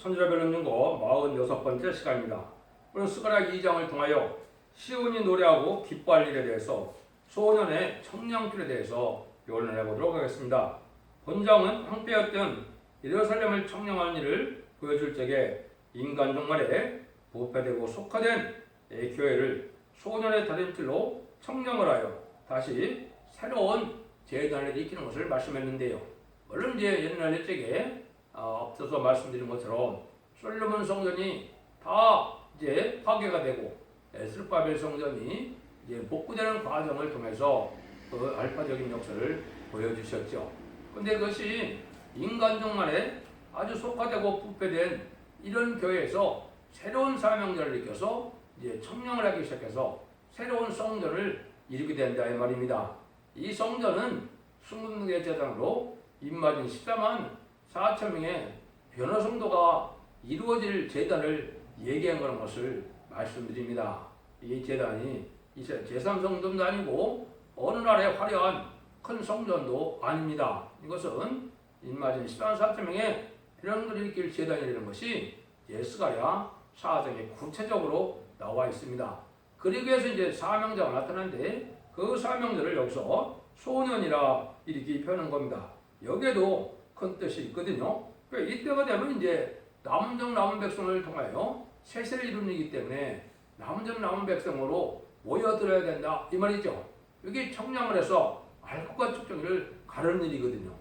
선지자별은 연구 46번째 시간입니다. 오늘 스가랴 2장을 통하여 시온이 노래하고 기뻐할 일에 대해서 소년의 청량길에 대해서 요론을 해보도록 하겠습니다. 본장은 황폐였던 예루살렘을 청량하는 일을 보여줄 적에 인간 종말에 부패되고 속화된 교회를 소년의 다림질로 청량을 하여 다시 새로운 재단을 일으키는 것을 말씀했는데요. 물론 이제 옛날 옛적에 앞서서 말씀드린 것처럼 솔로몬 성전이 다 이제 파괴가 되고 에스르바벨 성전이 이제 복구되는 과정을 통해서 그 알파적인 역사를 보여주셨죠. 그런데 그것이 인간 종말에 아주 속화되고 부패된 이런 교회에서 새로운 사명자를 일으켜서 이제 청량을 하기 시작해서 새로운 성전을 이루게 된다 이 말입니다. 이 성전은 순금의 제단으로 입맞은 14만 4천 명의 변호 성도가 이루어질 제단을 얘기한 것을 말씀드립니다. 이 제단이 제3성전도 아니고 어느 나라의 화려한 큰 성전도 아닙니다. 이것은 입맞은 14만 4천 명의 변호성도를 일으킬 제단이라는 것이 스가랴 4장에 구체적으로 나와 있습니다. 그리고 해서 이제 사명자가 나타나는데 그 사명자를 여기서 소년이라 이렇게 표현한 겁니다. 여기에도 큰 뜻이 있거든요. 이때가 되면 이제 남은 백성을 통하여 세세를 이루기 때문에 남은 백성으로 모여들어야 된다 이 말이죠. 여기 청량을 해서 알곡과 측정이를 가르는 일이거든요.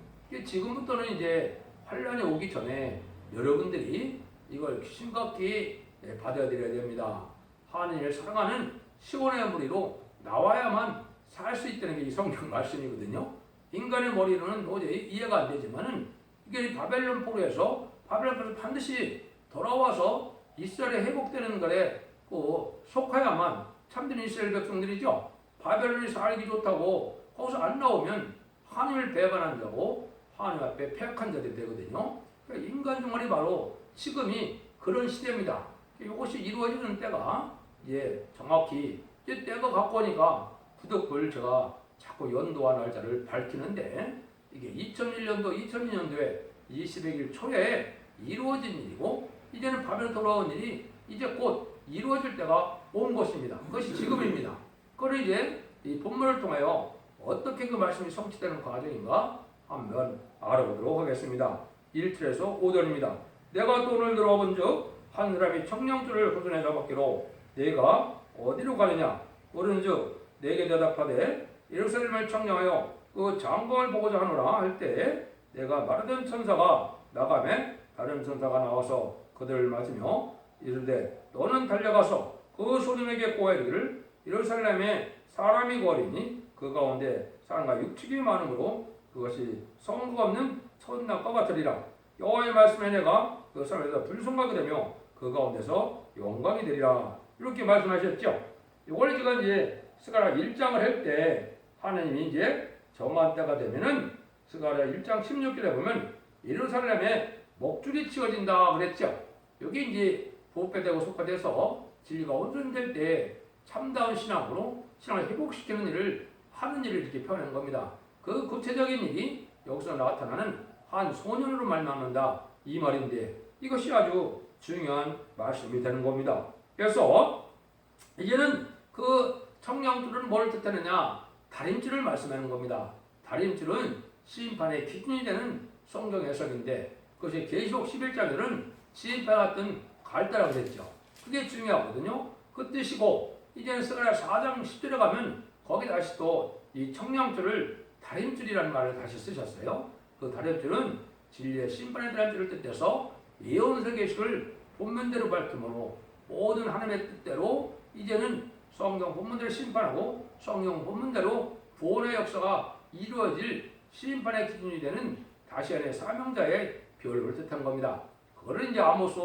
지금부터는 이제 환란이 오기 전에 여러분들이 이걸 심각히 받아들여야 됩니다. 하나님을 사랑하는 시온의 무리로 나와야만 살 수 있다는 게 이 성경 말씀이거든요. 인간의 머리로는 도저히 이해가 안 되지만은 이게 바벨론 포로에서 바벨론에서 반드시 돌아와서 이스라엘이 회복되는 것에 속하야만 참된 이스라엘 백성들이죠. 바벨론이 살기 좋다고 거기서 안 나오면 하나님을 배반한 자고 하나님 앞에 패역한 자들이 되거든요. 그러니까 인간 종말이 바로 지금이 그런 시대입니다. 이것이 이루어지는 때가 이제 정확히 이제 때가 가까우니까 부득불 제가 자꾸 연도와 날짜를 밝히는데 이게 2001년도, 2002년도에 21일 초에 이루어진 일이고 이제는 바벨론 돌아온 일이 이제 곧 이루어질 때가 온 것입니다. 그것이 지금입니다. 그걸 이제 이 본문을 통하여 어떻게 그 말씀이 성취되는 과정인가 한번 알아보도록 하겠습니다. 1절에서 5절입니다. 내가 또 오늘 들어본 즉 한 사람이 청량줄을 후손에 잡았기로 내가 어디로 가느냐 물은즉 내게 대답하되 예루살렘을 청량하여 그 장관을 보고자 하노라 할 때 내가 마르던 천사가 나가매 다른 천사가 나와서 그들을 맞으며 이르되 너는 달려가서 그 소년에게 고하기를 예루살렘에 사람이 거리니 그 가운데 사람과 육축이 많으므로 그것이 성부가 없는 천낙과 같으리라. 여호와의 말씀에 내가 그 사람에서 불송하게 되며 그 가운데서 영광이 되리라. 이렇게 말씀하셨죠. 이걸 제가 이제 스가랴 1장을 할 때 하나님이 이제 정한 때가 되면은 스가랴 1장 16절에 보면 예루살렘에 목줄이 치워진다 그랬죠. 여기 이제 부패되고 속화돼서 진리가 온전될 때 참다운 신앙으로 신앙을 회복시키는 일을 하는 일을 이렇게 표현한 겁니다. 그 구체적인 일이 여기서 나타나는 한 소년으로 말미암는다 이 말인데 이것이 아주 중요한 말씀이 되는 겁니다. 그래서 이제는 그 청량줄은 뭘 뜻하느냐? 다림줄을 말씀하는 겁니다. 다림줄은 심판의 기준이 되는 성경 해석인데 그것이 계시록 11장에는 심판 같은 갈대라고 했죠. 그게 중요하거든요. 그 뜻이고 이제는 스가랴 4장 10절에 가면 거기 다시 또 이 청량줄을 다림줄이라는 말을 다시 쓰셨어요. 그 다림줄은 진리의 심판의 다림줄을 뜻해서 예언서 계시를 본문대로 밝힘으로 모든 하나님의 뜻대로 이제는 성경 본문대로 심판하고 성경 본문대로 구원의 역사가 이루어질 심판의 기준이 되는 다시안의 사명자의 별을 뜻한 겁니다. 그거를 이제 아모스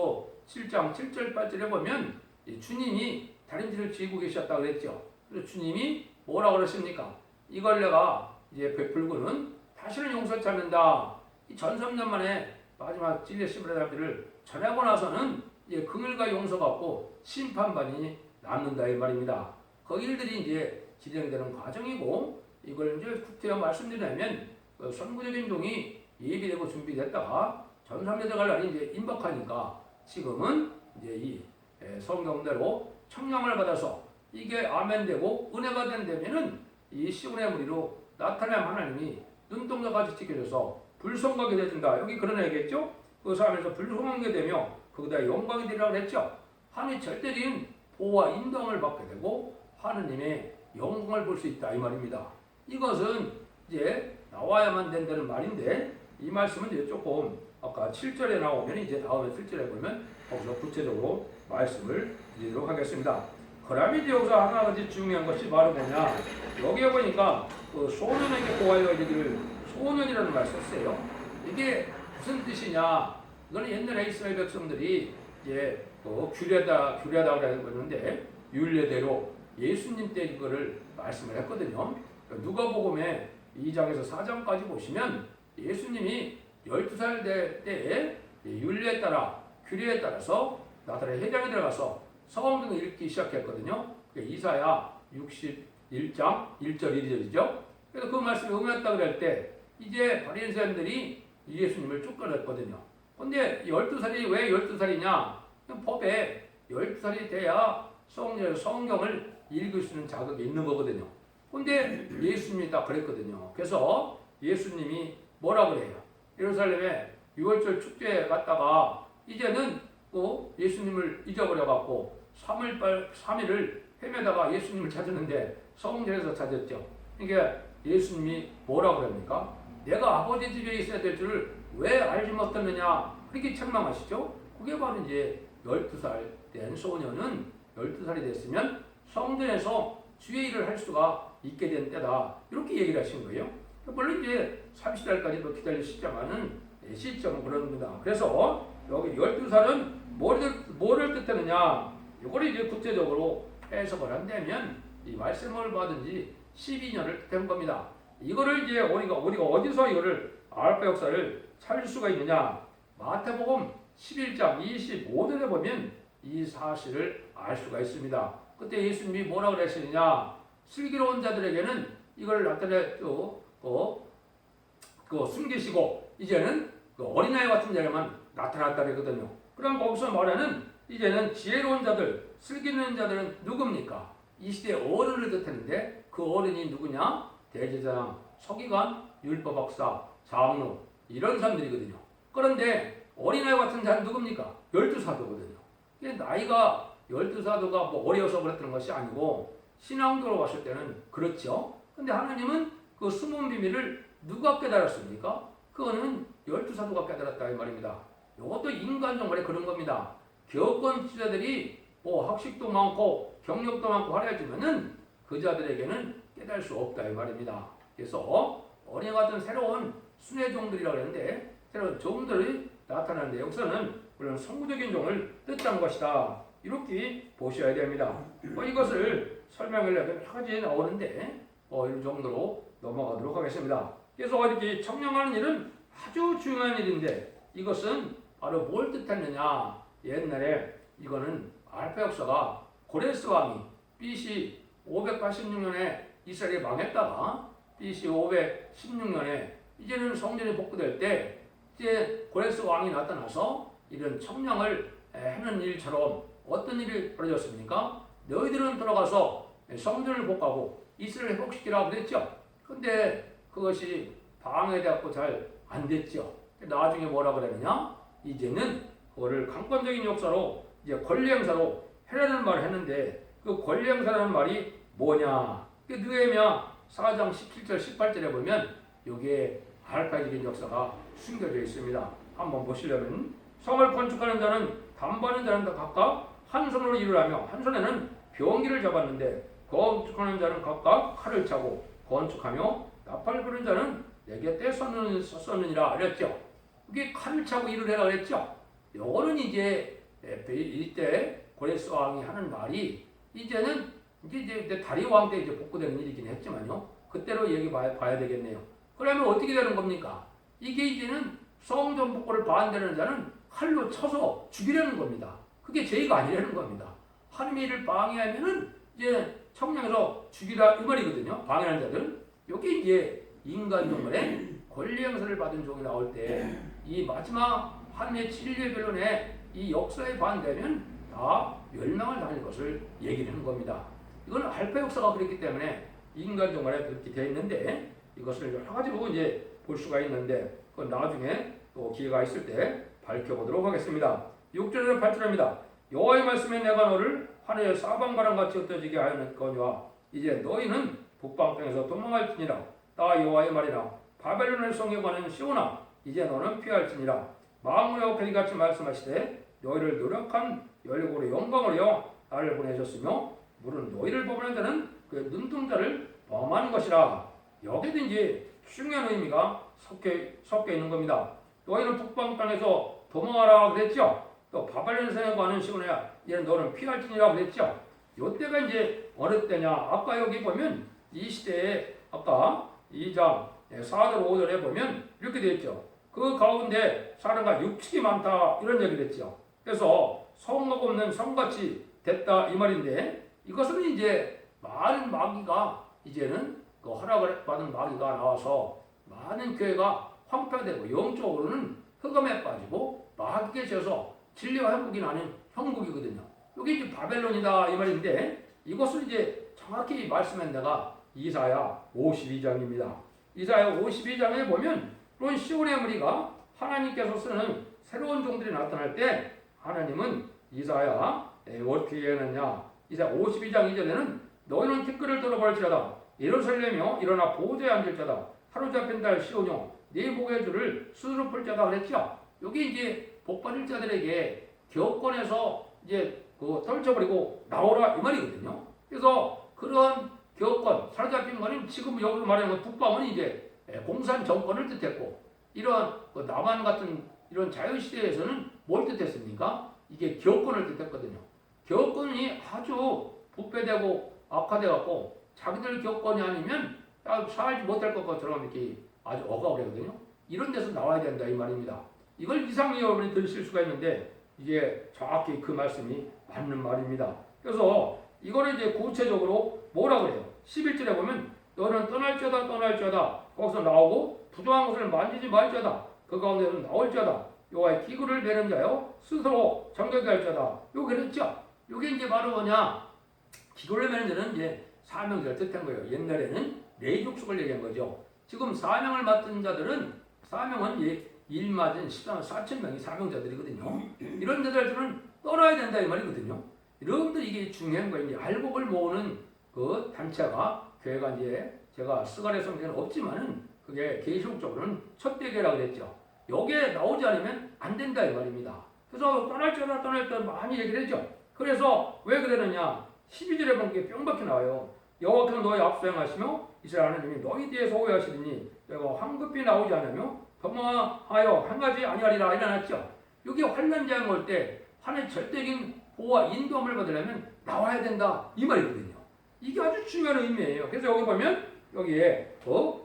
7장 7절 8절에 보면 주님이 다림질을 쥐고 계셨다고 그랬죠. 그래서 주님이 뭐라고 그러십니까? 이걸 내가 이제 베풀고는 다시는 용서치 않는다. 이 전성년 만에 마지막 진리의 심판의 사람들을 전하고 나서는 이제 긍휼과 용서가 없고 심판반이 남는다 이 말입니다. 그 일들이 이제 진행되는 과정이고 이걸 이제 구태여 말씀드리면 그 선구적인 종이 예비되고 준비됐다가 전삼대대가 날이 이제 임박하니까 지금은 이제 이 성경대로 청량을 받아서 이게 아멘되고 은혜가 된다면은 이 시온의 무리로 나타난 하나님이 눈동자까지 지켜줘서 불성하게 되든다. 여기 그런 얘기겠죠? 그 삶에서 불성하게 되며 거기다 영광이 되리라고 했죠. 하나님의 절대적인 보호와 인도함을 받게 되고 하느님의 영광을 볼 수 있다 이 말입니다. 이것은 이제 나와야만 된다는 말인데 이 말씀은 이제 조금 아까 7절에 나오면 이제 다음에 7절에 보면 거기서 구체적으로 말씀을 드리도록 하겠습니다. 그러면 이제 여기서 한 가지 중요한 것이 바로 뭐냐? 여기에 보니까 그 소년에게 보아여 이르기를 소년이라는 말을 썼어요. 이게 무슨 뜻이냐? 이거는 옛날에 이스라엘 백성들이 이제 규례다라고 했는데 율례대로 예수님 때 이거를 말씀을 했거든요. 누가복음에 2장에서 4장까지 보시면 예수님이 12살 때에 율례에 따라 규례에 따라서 나사렛 회당에 들어가서 성경을 읽기 시작했거든요. 이사야 61장 1절 1절이죠. 그래서 그 말씀에 응했다 그럴 때 이제 바리새인들이 예수님을 쫓겨냈거든요. 근데 12살이 왜 12살이냐? 법에 12살이 돼야 성경을 읽을 수 있는 자격이 있는 거거든요. 근데 예수님이 딱 그랬거든요. 그래서 예수님이 뭐라 그래요? 예루살렘에 6월절 축제에 갔다가 이제는 예수님을 잊어버려갖고 3일을 헤매다가 예수님을 찾았는데 성전에서 찾았죠. 그러니까 예수님이 뭐라 그럽니까? 내가 아버지 집에 있어야 될 줄을 왜 알지 못했느냐? 그렇게 책망하시죠. 그게 바로 이제 12살 된 소년은 12살이 됐으면 성전에서 주의 일을 할 수가 있게 된 때다. 이렇게 얘기를 하신 거예요. 물론 이제 30살까지도 기다릴 시점은 그런 겁니다. 그래서 여기 12살은 뭐를 뜻하느냐? 이걸 이제 구체적으로 해석을 한다면 이 말씀을 받은 지 12년을 뜻한 겁니다. 이거를 이제 우리가 어디서 이거를 알파 역사를 찾을 수가 있느냐? 마태복음 11장 25절에 보면 이 사실을 알 수가 있습니다. 그때 예수님이 뭐라 그랬느냐? 슬기로운 자들에게는 이걸 숨기시고 이제는 어린아이 같은 자에만 나타났다 그랬거든요. 그럼 거기서 말하는 이제는 지혜로운 자들, 슬기로운 자들은 누굽니까? 이 시대의 어른을 뜻하는데 그 어른이 누구냐? 대제사장, 서기관, 율법학사, 장로 이런 사람들이거든요. 그런데 어린아이 같은 자는 누굽니까? 12사도거든요. 나이가 12사도가 뭐 어려서 그랬던 것이 아니고 신앙적으로 봤을 때는 그렇죠. 근데 하나님은 그 숨은 비밀을 누가 깨달았습니까? 그거는 12사도가 깨달았다 이 말입니다. 이것도 인간 정말에 그런 겁니다. 교권 지자들이 뭐 학식도 많고 경력도 많고 화려하지만은 그 자들에게는 깨달을 수 없다 이 말입니다. 그래서 어린이 같은 새로운 순회 종들이라고 하는데 새로운 종들이 나타나는데 여기서는 물론 성구적인 종을 뜻하는 것이다. 이렇게 보셔야 됩니다. 이것을 설명하려면 여러 가지 나오는데 이 정도로 넘어가도록 하겠습니다. 그래서 이렇게 청량하는 일은 아주 중요한 일인데 이것은 바로 뭘 뜻했느냐? 옛날에 이거는 알파 역사가 고레스 왕이 BC 586년에 이스라엘이 망했다가 BC 516년에 이제는 성전이 복구될 때 이제 고레스 왕이 나타나서 이런 청량을 하는 일처럼 어떤 일이 벌어졌습니까? 너희들은 들어가서 성전을 복구하고 이스라엘을 회복시키라고 그랬죠. 근데 그것이 방해되었고 잘 안 됐죠. 나중에 뭐라 그랬느냐? 이제는 그거를 강권적인 역사로 이제 권리 행사로 해라는 말을 했는데 그 권리 행사라는 말이 뭐냐? 느헤미야 4장 17절 18절에 보면 여기에 알파적인 역사가 숨겨져 있습니다. 한번 보시려면 성을 건축하는 자는 담보하는 자는 다 각각 한 손으로 일을 하며 한 손에는 병기를 잡았는데 건축하는 자는 각각 칼을 차고 건축하며 나팔을 부는 자는 내 곁에 섰느니라 그랬죠. 이게 칼을 차고 일을 해라 그랬죠. 요거는 이제 이때 고레스 왕이 하는 말이 이제는 이제 다리 왕 때 이제 복구되는 일이긴 했지만요. 그때로 얘기 봐야 되겠네요. 그러면 어떻게 되는 겁니까? 이게 이제는 성전 복구를 반대하는 자는 칼로 쳐서 죽이려는 겁니다. 그게 죄가 아니라는 겁니다. 하나님의 일을 방해하면은 이제 청량에서 죽이라 이 말이거든요. 방해하는 자들은. 여기 이제 인간 종말에 권리 행사를 받은 종이 나올 때 이 마지막 하나님의 진리의 변론에 이 역사에 반대면 다 멸망을 당할 것을 얘기를 하는 겁니다. 이거는 알파 역사가 그랬기 때문에 인간 종말에 그렇게 되어 있는데 이것을 여러 가지로 이제 볼 수가 있는데 그건 나중에 또 기회가 있을 때 밝혀보도록 하겠습니다. 6절에는 8절입니다. 여호와의 말씀에 내가 너를 하늘의 사방바람같이 흩어지게 하였거니와 이제 너희는 북방 땅에서 도망할지니라. 나 여호와의 말이라. 바벨론의 성에 관한 시온아 이제 너는 피할지니라. 마음으로 그리같이 말씀하시되 너희를 노력한 열고로 영광으로 나를 보내셨으며 물은 너희를 범하는 자는 그 눈동자를 범하는 것이라. 여기도 이제 중요한 의미가 섞여 있는 겁니다. 너희는 북방 땅에서 도망하라 그랬죠. 또 바벨론 성에 관한 시온아 이제 너는 피할지니라 그랬죠. 이때가 이제 어느 때냐? 아까 여기 보면 이 시대에 아까 2장 4절 5절에 보면 이렇게 되어 있죠. 그 가운데 사람과 육축이 많다 이런 얘기를 했죠. 그래서 성막 없는 성같이 됐다 이 말인데 이것은 이제 많은 마귀가 이제는 그 허락을 받은 마귀가 나와서 많은 교회가 황폐되고 영적으로는 흑암에 빠지고 마귀에 져서 진리와 행복이 나는 형국이거든요. 여기 이제 바벨론이다 이 말인데 이것을 이제 정확히 말씀한 데가 이사야 52장입니다. 이사야 52장에 보면 그런 시온의 무리가 하나님께서 쓰는 새로운 종들이 나타날 때 하나님은 이사야 어떻게 얘기하느냐 이사야 52장 2절에는 너희는 티끌을 들어볼지라다 예루살렘이여 일어나 보호자에 앉을 자다 사로잡힌 달 시온이여 네 목의 줄을 스스로 풀 자다 그랬죠. 여기 이제 복받을 자들에게 교권에서 이제 그 떨쳐버리고 나오라 이 말이거든요. 그래서 그런 교권 사로잡힌 거는 지금 여기 말하는 북방은 이제 공산 정권을 뜻했고 이런 그 남한 같은 이런 자유시대에서는 뭘 뜻했습니까? 이게 교권을 뜻했거든요. 교권이 아주 부패되고 악화되갖고 자기들 교권이 아니면 살지 못할 것처럼 이렇게 아주 억압하거든요. 이런 데서 나와야 된다 이 말입니다. 이걸 이상히 여러분이 들으실 수가 있는데 이게 정확히 그 말씀이 맞는 말입니다. 그래서 이거를 이제 구체적으로 뭐라 그래요? 11절에 보면 너는 떠날지어다 거기서 나오고 부정한 것을 만지지 말지어다 그 가운데서 나올지어다 여호와의 기구를 베는 자여 스스로 정결케 할 자다. 요 그랬죠? 요게 이제 바로 뭐냐? 기구를 베는 자는 이제 사명자를 뜻한 거예요. 옛날에는 레이족속을 얘기한 거죠. 지금 사명을 맡은 자들은 사명은 이제 일 맞은 14만 4천 명이 사명자들이거든요. 이런 자들은 떠나야 된다 이 말이거든요. 여러분들 이게 중요한 거예요. 이제 알곡을 모으는 그 단체가 교회가 이제 제가 스가랴 성경에는 없지만은 그게 계시록적으로는 첫 대교라고 그랬죠. 여기에 나오지 않으면 안 된다 이 말입니다. 그래서 떠날 때 많이 얘기를 했죠. 그래서 왜 그러느냐? 12절에 보면 게 뿅박히 나와요. 여호와께서 너희 앞서 행하시며 이스라엘 하나님이 너희 뒤에서 호위하시리니 내가 황급히 나오지 않으며 도망하여 한 가지 아니하리라 일어났죠. 여기 환난 재앙 올 때 하나님의 절대적인 보호와 인도함을 받으려면 나와야 된다 이 말이거든요. 이게 아주 중요한 의미예요. 그래서 여기 보면 여기에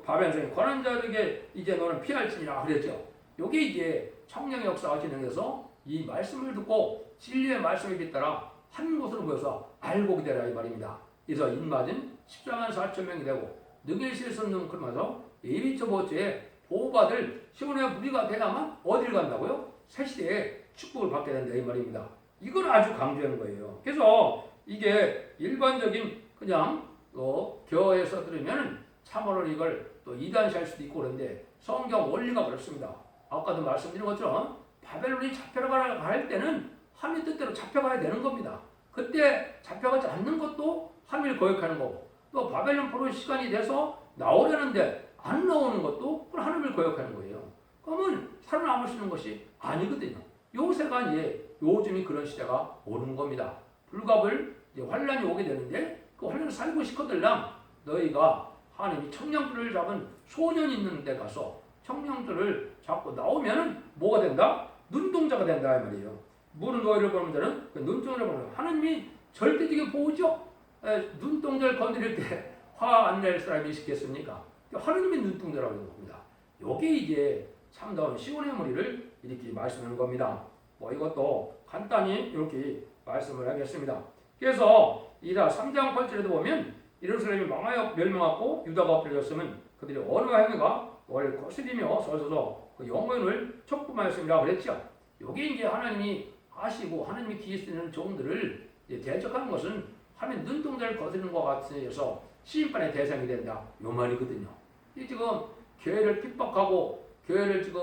바벨론의 권한 자들에게 이제 너는 피할지니라 그랬죠. 여기 이제 청량의 역사가 진행돼서 이 말씀을 듣고 진리의 말씀에 따라 한 곳으로 모여서 알곡이 되라 이 말입니다. 그래서 인맞은 14만 4천 명이 되고 능일 실선능 그러면서 예비처 보호죄에 보호받을 시온의 무리가 되야만 어디를 간다고요? 새 시대에 축복을 받게 된다 이 말입니다. 이걸 아주 강조하는 거예요. 그래서 이게 일반적인 그냥 교회에서 들으면 참으로 이걸 또 이단시할 수도 있고 그런데 성경 원리가 그렇습니다. 아까도 말씀드린 것처럼 바벨론이 잡혀가야 할 때는 하나님 뜻대로 잡혀가야 되는 겁니다. 그때 잡혀가지 않는 것도 하나님을 거역하는 거고 또 바벨론 포로 시간이 돼서 나오려는데 안 나오는 것도 하나님을 거역하는 거예요. 그러면 살아남을 수 있는 것이 아니거든요. 요새가 이제 요즘이 그런 시대가 오는 겁니다. 불갑을 이제 환란이 오게 되는데 그 환란을 살고 싶거들랑 너희가 하나님이 청량들을 잡은 소년이 있는 데 가서 청량들을 잡고 나오면은 뭐가 된다? 눈동자가 된다 이 말이에요. 물은 너희를 보는 자는 그 눈동자를 보는 하나님이 절대적인 보호죠. 눈동자를 건드릴 때 화 안 낼 사람이 있겠습니까? 하나님의 눈동자라고 하는 겁니다. 이게 이제 참다운 시온의 무리를 이렇게 말씀하는 겁니다. 이것도 간단히 이렇게 말씀을 하겠습니다. 그래서 이다 3장 8절에도 보면 예루살렘이 망하여 멸망하고 유다가 엎드려졌으면 그들이 언어와 행위가 너를 거스리며 서서서 그 영혼을 촉구하였습니다 그랬죠. 요게 이제 하나님이 하시고 하나님이 기회 쓰는 종들을 대적하는 것은 하나님 눈동자를 거스르는 것 같아서 심판의 대상이 된다. 요 말이거든요. 이 지금 교회를 핍박하고 교회를 지금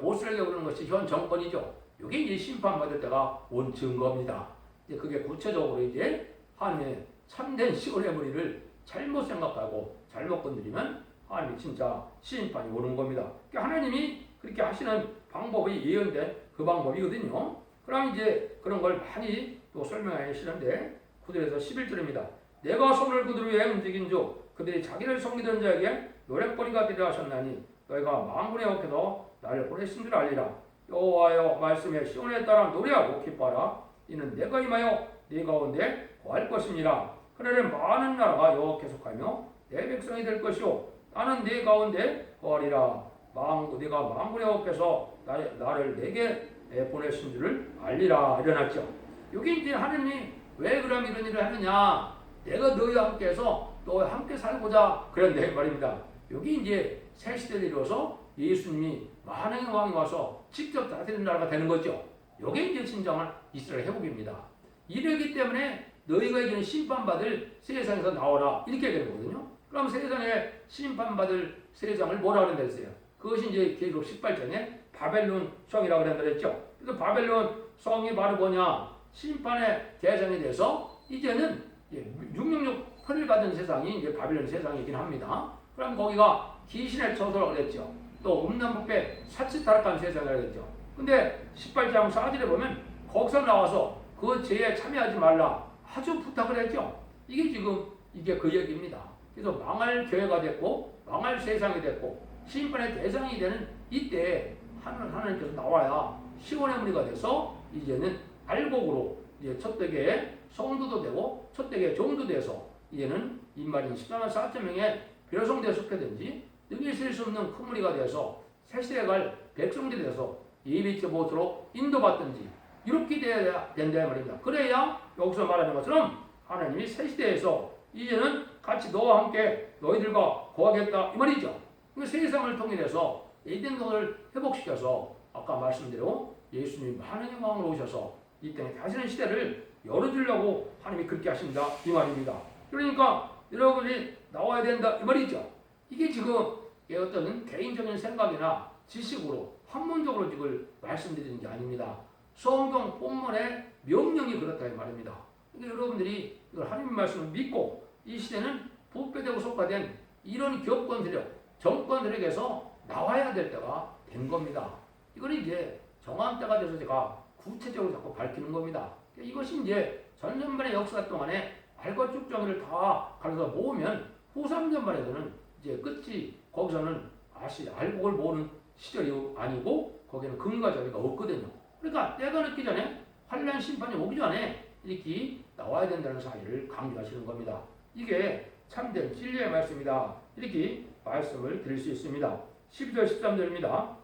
못 살게 하는 것이 현 정권이죠. 요게 이제 심판받을 때가 온 증거입니다. 이제 그게 구체적으로 이제 하나님의 참된 시온의 무리를 잘못 생각하고 잘못 건드리면 하나님이 진짜 심판이 오는 겁니다. 그러니까 하나님이 그렇게 하시는 방법이 예언된 그 방법이거든요. 그럼 이제 그런 걸 많이 또 설명하시는데 9절에서 11절입니다. 내가 손을 그들 위에 움직인 주 그들이 자기를 섬기던 자에게 노랫거리가 되려 하셨나니 너희가 만군의 여호와께서 나를 보내신 줄 알리라. 여호와여 말씀에 시온에 따라 노래하고 기뻐하라. 이는 내가 임하여 네 가운데 거할 것입니다. 그날에 많은 나라가 여호와께 속하며 내 백성이 될 것이요 나는 네 가운데 거하리라. 네가 만군의 여호와께서 나를 내게 보내신 줄을 알리라. 이러났죠. 여기 이제 하느님이 왜 그럼 이런 일을 하느냐? 내가 너희와 함께해서 너와 함께 살고자 그런데 말입니다. 여기 이제 새 시대를 이루어서 예수님이 만왕의 왕이 와서 직접 다스리는 나라가 되는 거죠. 이게 이제 진정한 이스라엘 회복입니다. 이러기 때문에 너희가 이제는 심판받을 세상에서 나오라 이렇게 되는 거거든요. 그럼 세상에 심판받을 세상을 뭐라 그런다 했어요? 그것이 이제 계시록 18장에 바벨론 성이라고 그런다 그랬죠. 그래서 바벨론 성이 바로 뭐냐? 심판의 대상이 돼서 이제는 666 편을 받은 세상이 이제 바벨론 세상이긴 합니다. 그럼 거기가 귀신의 처소라고 그랬죠. 또 음란법에 사치타락한 세상이라고 그랬죠. 근데 18장 4절에 보면 거기서 나와서 그 죄에 참여하지 말라 아주 부탁을 했죠. 이게 지금 이게 그 얘기입니다. 그래서 망할 교회가 됐고 망할 세상이 됐고 심판의 대상이 되는 이때 하나님께서 나와야 시온의 무리가 돼서 이제는 알곡으로 이제 첫대계의 성도도 되고 첫대계의 종도 돼서 이제는 인마린 14만 4천 명의 벼성대에 속해든지 능히 있을 수 없는 큰 무리가 돼서 새시대에 갈 백성들이 돼서 예비치 못으로 인도받든지 이렇게 돼야 된다 말입니다. 그래야 여기서 말하는 것처럼 하나님이 새시대에서 이제는 같이 너와 함께 너희들과 거하겠다 이 말이죠. 세상을 통일해서 에덴동을 회복시켜서 아까 말씀대로 예수님이 만왕의 왕으로 오셔서 이 땅에 다시는 시대를 열어주려고 하나님이 그렇게 하신다 이 말입니다. 그러니까 여러분이 나와야 된다 이 말이죠. 이게 지금 어떤 개인적인 생각이나 지식으로 학문적으로 지금 말씀드리는 게 아닙니다. 성경 본문의 명령이 그렇다 이 말입니다. 그러니까 여러분들이 이걸 하나님 말씀을 믿고 이 시대는 부패되고 속화된 이런 기업권 세력, 정권 세력에서 나와야 될 때가 된 겁니다. 이걸 이제 정한 때가 돼서 제가 구체적으로 자꾸 밝히는 겁니다. 이것이 이제 전전반의 역사 동안에 알과 쭉정이를 다 가려서 모으면 후삼전반에서는 이제 끝이 거기서는 알곡을 모으는 시절이 아니고 거기는 금과 자비가 없거든요. 그러니까 때가 늦기 전에 환란 심판이 오기 전에 이렇게 나와야 된다는 사실을 강조하시는 겁니다. 이게 참된 진리의 말씀이다. 이렇게 말씀을 드릴 수 있습니다. 12절 13절입니다.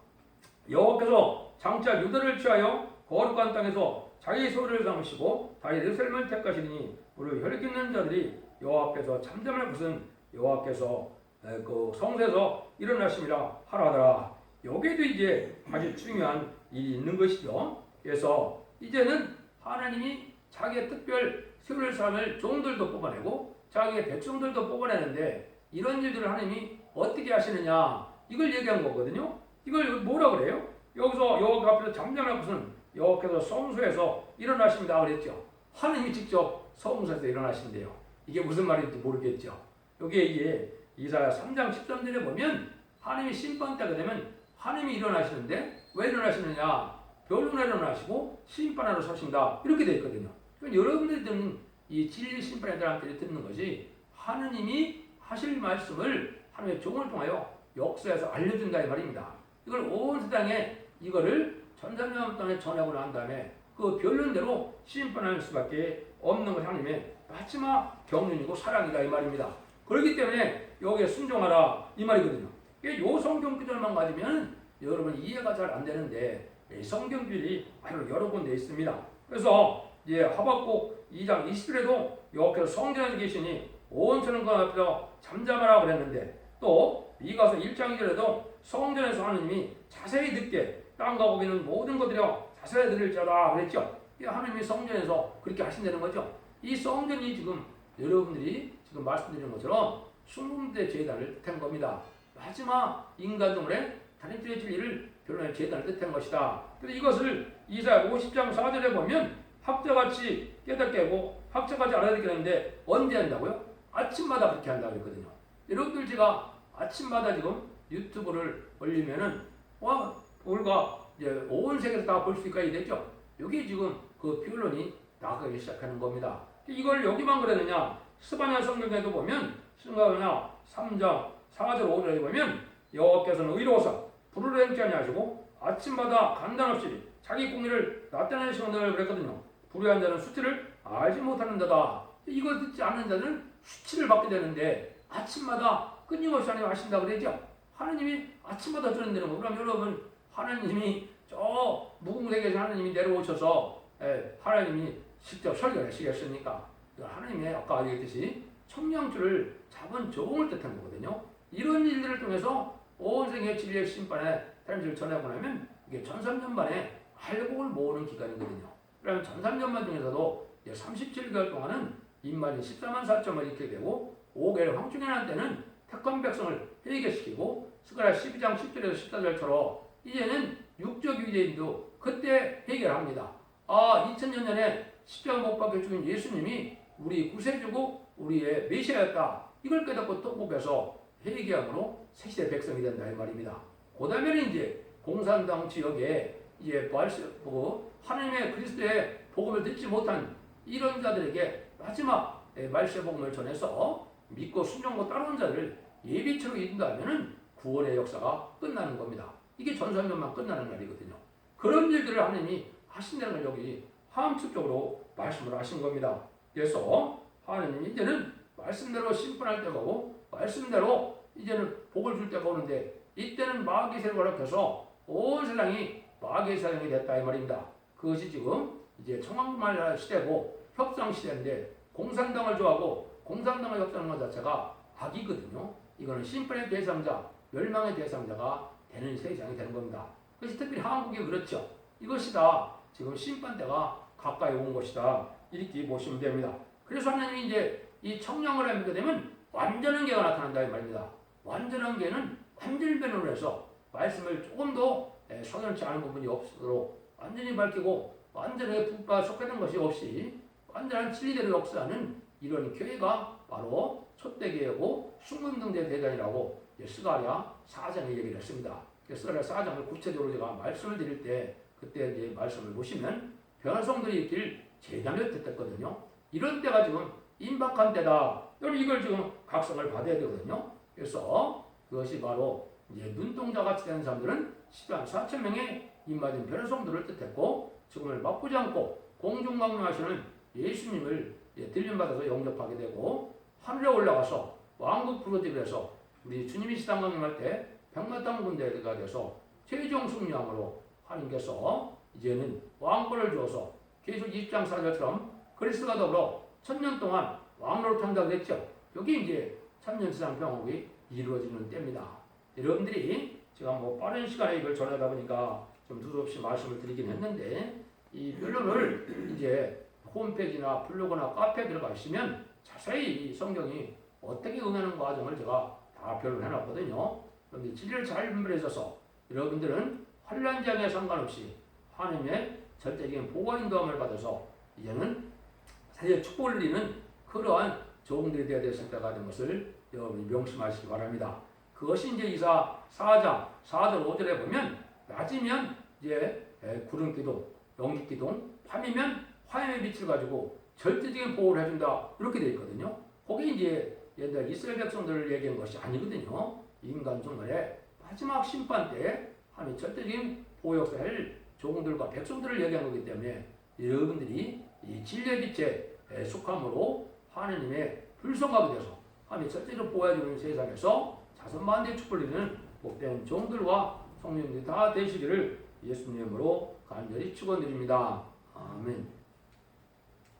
여호와께서 장차 유다를 취하여 거룩한 땅에서 자기 소리를 삼으시고 다윗의 셀을 택하시니 우리 혈기 있는 자들이 여호와 앞에서 잠잠할 것은 여호와께서 그 성소에서 일어나심이라 하라더라. 여기에도 이제 아주 중요한 일이 있는 것이죠. 그래서 이제는 하나님이 자기의 특별 세울 사람을 종들도 뽑아내고 자기의 백성들도 뽑아내는데 이런 일들을 하나님이 어떻게 하시느냐 이걸 얘기한 거거든요. 이걸 뭐라 그래요? 여기서 여호와 앞에서 잠잠할 것은 여호와께서 성소에서 일어나십니다 그랬죠. 하나님이 직접 성소에서 일어나신대요. 이게 무슨 말인지 모르겠죠. 여기에 이제 이사야 3장 13절에 보면 하나님이 심판 때가 되면 하나님이 일어나시는데 왜 일어나시느냐? 변론하러 일어나시고 심판하러 서신다 이렇게 되어 있거든요. 그러니까 여러분들이 듣는 이 진리 심판의 사람들이 듣는 것이 하느님이 하실 말씀을 하나님의 종을 통하여 역사에서 알려준다 이 말입니다. 이걸 온 세상에 이거를 전산명 땅에 전하고 난 다음에 그 변론대로 심판할 수밖에 없는 것이 하나님의 마지막 경륜이고 사랑이다 이 말입니다. 그렇기 때문에 여기에 순종하라 이 말이거든요. 이 성경 구절만 가지면 여러분 이해가 잘 안 되는데 성경 구절이 아주 여러 군데 있습니다. 그래서 이제 하박국 2장 20절에도 여호와께서 성전에 계시니 온 천하 앞에서 잠잠하라 그랬는데 또 미가서 1장 2절에도 성전에서 하느님이 자세히 듣게 땅과 고기는 모든 것들이여 다스려 드릴 자다 그랬죠. 하나님이 성전에서 그렇게 하신다는 거죠. 이 성전이 지금 여러분들이 지금 말씀드린 것처럼 숭배대 제단을 뜻한 겁니다. 마지막 인간동물의 단임줄의 진리를 변론의 제단을 뜻한 것이다. 그래서 이것을 이사야 50장 4절에 보면 학자같이 깨닫게 하고 학자같이 알아듣게 하는데 언제 한다고요? 아침마다 그렇게 한다고 그랬거든요. 여러분들 제가 아침마다 지금 유튜브를 올리면은 우리가 이제 온 세계에서 다 볼 수 있게 되죠. 여기 지금 그 변론이 나가기 시작하는 겁니다. 이걸 여기만 그랬느냐? 스바냐 성경에도 보면 스바냐 3장 4절 5절에 보면 여호와께서는 의로우사 불을 행치 아니하시고 아침마다 간단없이 자기 공의를 나타내시는다고 그랬거든요. 불의한 자는 수치를 알지 못하는 자다. 이걸 듣지 않는 자는 수치를 받게 되는데 아침마다 끊임없이 하나님 하신다고 그러죠. 하나님이 아침마다 주는다는 거. 그럼 여러분 하나님이 저 무궁대에서 하나님이 내려오셔서 하나님이 직접 설교를 하시겠습니까? 하나님의 아까 얘기했듯이 청량줄을 잡은 종을 뜻한 거거든요. 이런 일들을 통해서 온 세계 진리의 심판에 다림질을 전하고 나면 이게 1300년만에 할복을 모으는 기간이거든요. 그러면 1300년 중에서도 37개월 동안은 인만이 14만 4천을 잃게 되고 5개월 황충연한 때는 택한 백성을 회개시키고 스가랴 12장 10절에서 14절처럼 이제는 육적 유대인도 그때 해결합니다. 2000년 전에 십자가 못 박혀 죽은 예수님이 우리 구세주고 우리의 메시아였다. 이걸 깨닫고 통곡해서 회개함으로 새시대 백성이 된다 이 말입니다. 그다음에 이제 공산당 지역에 이제 하나님의 그리스도의 복음을 듣지 못한 이런 자들에게 마지막 말세 복음을 전해서 믿고 순종하고 따르는 자들을 예비처로 인도하면은 구원의 역사가 끝나는 겁니다. 이게 전산년만 끝나는 날이거든요. 그런 일들을 하나님이 하신다는 걸 여기 함축적으로 말씀을 하신 겁니다. 그래서 하나님이 이제는 말씀대로 심판할 때가 오고 말씀대로 이제는 복을 줄 때가 오는데 이때는 마귀 세력을 합해서 온 세상이 마귀의 세상이 됐다 이 말입니다. 그것이 지금 이제 청왕말 시대고 협상 시대인데 공산당을 좋아하고 공산당을 협상하는 것 자체가 악이거든요. 이거는 심판의 대상자, 멸망의 대상자가 되는 세상이 되는 겁니다. 그래서 특별히 한국이 그렇죠. 이것이 다 지금 심판 때가 가까이 온 것이다. 이렇게 보시면 됩니다. 그래서 하나님이 이제 이 청량을 하게 되면 완전한 개가 나타난다 이 말입니다. 완전한 개는 완전히 변호를 해서 말씀을 조금 더 선언치 않은 부분이 없도록 완전히 밝히고 완전하게 불과 속해된 것이 없이 완전한 진리대로 역사하는 이런 교회가 바로 촛대교회고 순금등대 대단이라고 스가랴 4장에 얘기를 했습니다. 스가랴 4장을 구체적으로 제가 말씀을 드릴 때 그때 이제 말씀을 보시면 변화성들이 있길 재단을 뜻했거든요. 이런 때가 지금 임박한 때다. 여러분 이걸 지금 각성을 받아야 되거든요. 그래서 그것이 바로 이제 눈동자 같이 되는 사람들은 10만 4천 명의 입맞은 변화성들을 뜻했고 죽음을 맛보지 않고 공중강림하시는 예수님을 들림받아서 영접하게 되고 하늘에 올라가서 왕국 부르짖을 해서 우리 주님이 시당 강림할 때 백마땅 군대가 돼서 최종 승리함으로 하나님께서 이제는 왕권을 주어서 계속 20장 4절처럼 그리스도가 더불어 1000년 동안 왕으로 탄다고 했죠. 여기 이제 천년세상 평화국이 이루어지는 때입니다. 여러분들이 제가 빠른 시간에 이걸 전하다 보니까 좀 두서없이 말씀을 드리긴 했는데 이 변론을 이제 홈페이지나 블로그나 카페에 들어가시면 자세히 이 성경이 어떻게 응하는 과정을 제가 다 변론해 놨거든요. 그런데 진리를 잘 분별해줘서 여러분들은 환란장에 상관없이 하나님의 절대적인 보호 인도함을 받아서 이제는 사실 축복을 누리는 그러한 종들이 되어야 될 때가 된 것을 여러분이 명심하시기 바랍니다. 그것이 이제 이사 4장 4절 5절에 보면 낮이면 이제 구름 기둥, 연기 기둥, 밤이면 화염의 빛을 가지고 절대적인 보호를 해준다 이렇게 되어 있거든요. 거기 이제 옛날 이스라엘 백성들을 얘기한 것이 아니거든요. 인간 종말의 마지막 심판 때 하나님 절대적인 보호 역사를 종들과 백성들을 얘기한 거기 때문에 여러분들이 이 진리의 빛에 속함으로 하나님의 불성하게 돼서 하나님이 절대적으로 보호해주는 세상에서 자선만대 축복을 누리는 복된 종들과 성령들이 다 되시기를 예수님으로 간절히 축원드립니다. 아멘.